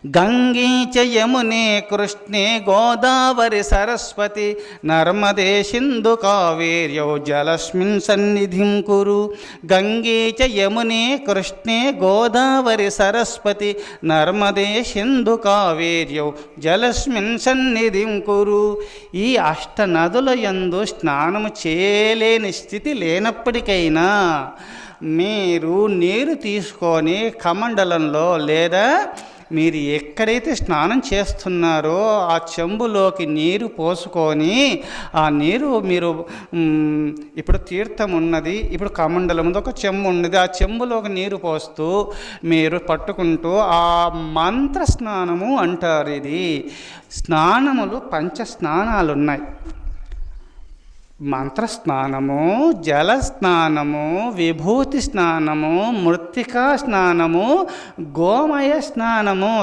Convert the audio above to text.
గంగే చ యమునే కృష్ణే గోదావరి సరస్వతి నర్మదే సింధు కావేర్యౌ జలస్మిన్ సన్నిధిం కురు. గంగే చ యమునే కృష్ణే గోదావరి సరస్వతి నర్మదే సింధు కావేర్యౌ జలస్మిన్ సన్నిధిం కురు. ఈ అష్ట నదుల యందు స్నానము చేయలేని స్థితి లేనప్పటికైనా మీరు నీరు తీసుకొని కమండలంలో లేదా మీరు ఎక్కడైతే స్నానం చేస్తున్నారో ఆ చెంబులోకి నీరు పోసుకొని ఆ నీరు మీరు ఇప్పుడు తీర్థం ఉన్నది, ఇప్పుడు కమండలం ఉంది, ఒక చెంబు ఉన్నది, ఆ చెంబులోకి నీరు పోస్తూ మీరు పట్టుకుంటూ ఆ మంత్ర స్నానము అంటారు. ఇది స్నానములు పంచ స్నానాలు ఉన్నాయి. మంత్రస్నానము, జలస్నానము, విభూతి స్నానము, మృత్తికా స్నానము, గోమయ స్నానము.